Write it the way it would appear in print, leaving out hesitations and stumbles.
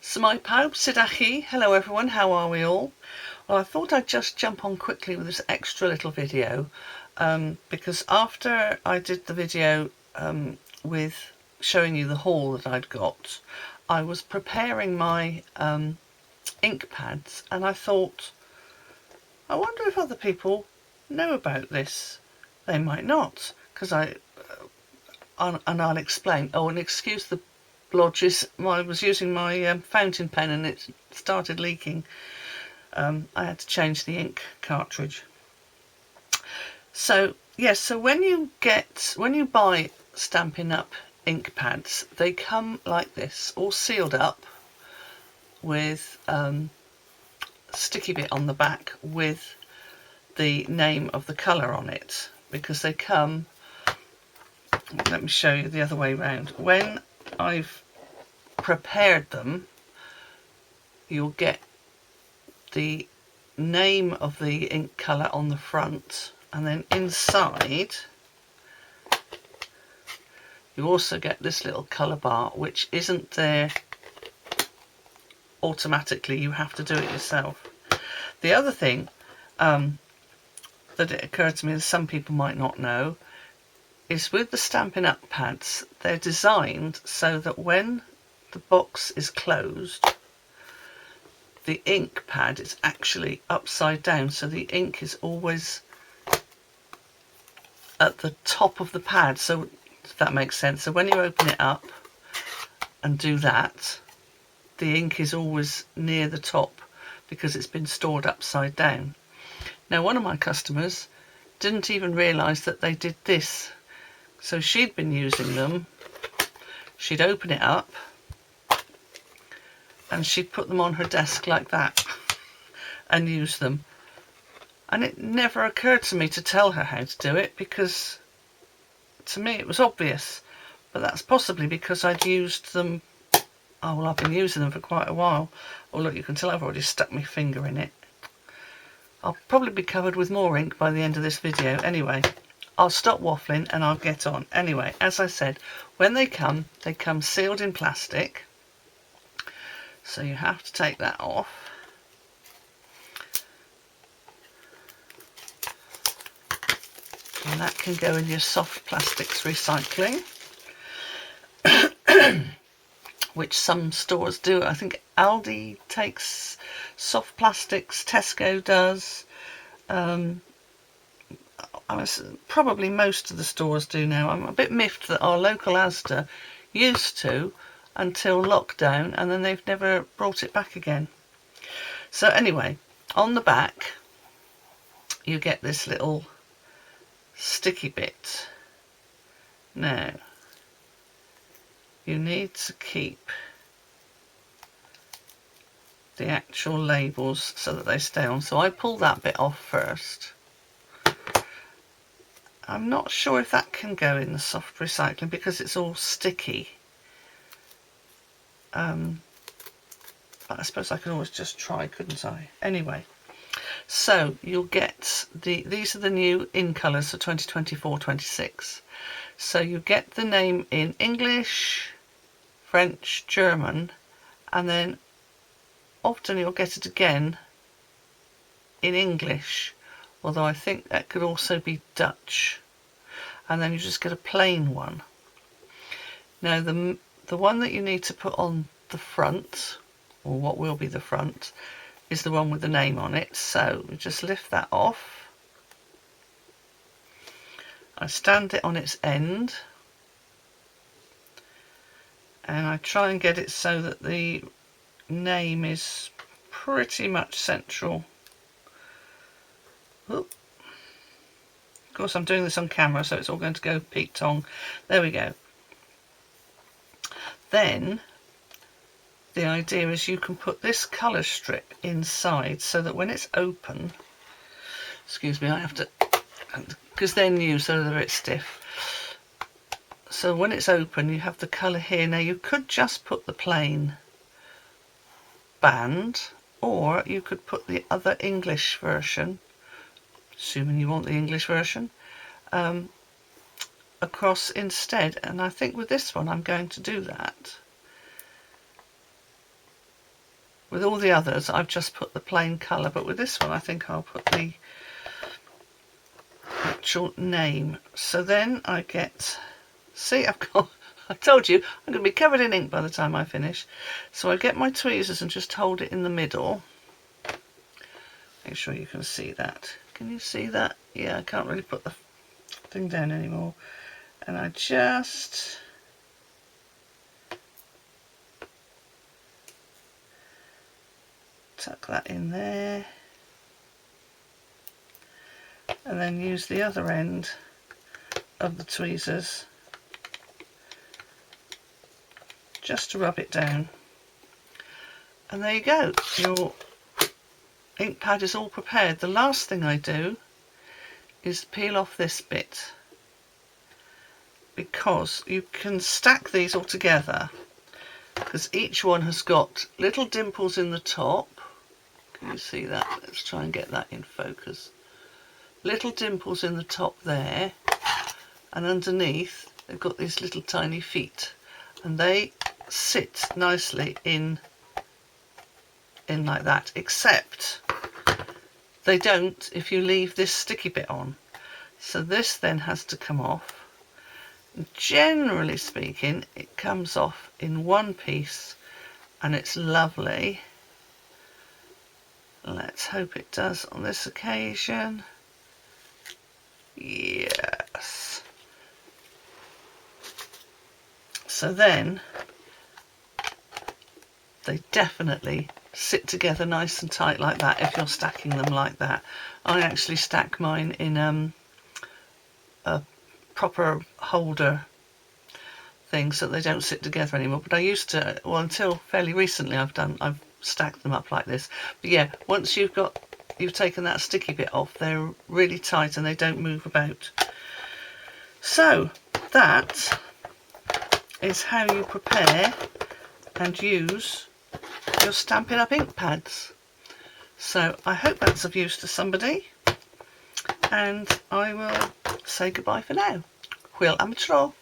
So my pawb, Sidachi. Hello everyone, how are we all? Well, I thought I'd just jump on quickly with this extra little video because after I did the video with showing you the haul that I'd got, I was preparing my Inkpads and I thought, I wonder if other people know about this. They might not, because and I'll explain. Oh, and excuse the blodges, I was using my fountain pen and it started leaking. I had to change the ink cartridge. So yes, so when you buy Stampin' Up Inkpads, they come like this, all sealed up with sticky bit on the back with the name of the colour on it, because they come, let me show you the other way round. When I've prepared them, you'll get the name of the ink colour on the front, and then inside you also get this little colour bar, which isn't there automatically, you have to do it yourself. The other thing that it occurred to me that some people might not know is with the Stampin' Up pads, they're designed so that when the box is closed, the ink pad is actually upside down, so the ink is always at the top of the pad, so if that makes sense. So when you open it up and do that, the ink is always near the top because it's been stored upside down. Now, one of my customers didn't even realise that they did this. So she'd been using them, she'd open it up and she'd put them on her desk like that and use them. And it never occurred to me to tell her how to do it, because to me it was obvious. But that's possibly because I'd used them, oh well, I've been using them for quite a while. Oh look, you can tell I've already stuck my finger in it. I'll probably be covered with more ink by the end of this video. Anyway, I'll stop waffling and I'll get on. Anyway, as I said, when they come sealed in plastic. So you have to take that off. And that can go in your soft plastics recycling, which some stores do. I think Aldi takes soft plastics, Tesco does. Probably most of the stores do now. I'm a bit miffed that our local Asda used to until lockdown, and then they've never brought it back again. So anyway, on the back you get this little sticky bit. Now you need to keep the actual labels so that they stay on. So I pull that bit off first. I'm not sure if that can go in the soft recycling because it's all sticky. But I suppose I could always just try, couldn't I? Anyway, so you'll get these are the new in colours for 2024-26. So you get the name in English, French, German, and then often you'll get it again in English, although I think that could also be Dutch. And then you just get a plain one. Now the one that you need to put on the front, or what will be the front, is the one with the name on it. So we just lift that off. I stand it on its end and I try and get it so that the name is pretty much central. Oop. Of course I'm doing this on camera, so it's all going to go peak tong. There we go. Then the idea is you can put this colour strip inside so that when it's open, excuse me, I have to, because they're new so they're a bit stiff. So when it's open you have the colour here. Now you could just put the plain band, or you could put the other English version, assuming you want the English version, across instead. And I think with this one I'm going to do that. With all the others, I've just put the plain colour, but with this one, I think I'll put the actual name. So then I get, see, I've got, I told you, I'm going to be covered in ink by the time I finish. So I get my tweezers and just hold it in the middle. Make sure you can see that. Can you see that? Yeah, I can't really put the thing down anymore. And I just tuck that in there. And then use the other end of the tweezers just to rub it down. And there you go, your ink pad is all prepared. The last thing I do is peel off this bit, because you can stack these all together, because each one has got little dimples in the top. Can you see that? Let's try and get that in focus. Little dimples in the top there, and underneath they've got these little tiny feet, and they sit nicely in like that, except they don't if you leave this sticky bit on. So this then has to come off. Generally speaking, it comes off in one piece and it's lovely. Let's hope it does on this occasion. Yes. So then they definitely sit together nice and tight like that if you're stacking them like that. I actually stack mine in a proper holder thing so they don't sit together anymore, but I used to, well, until fairly recently I've stacked them up like this. But yeah, once you've taken that sticky bit off, they're really tight and they don't move about. So that is how you prepare and use your Stampin' Up ink pads. So I hope that's of use to somebody, and I will say goodbye for now. Hwyl am tro.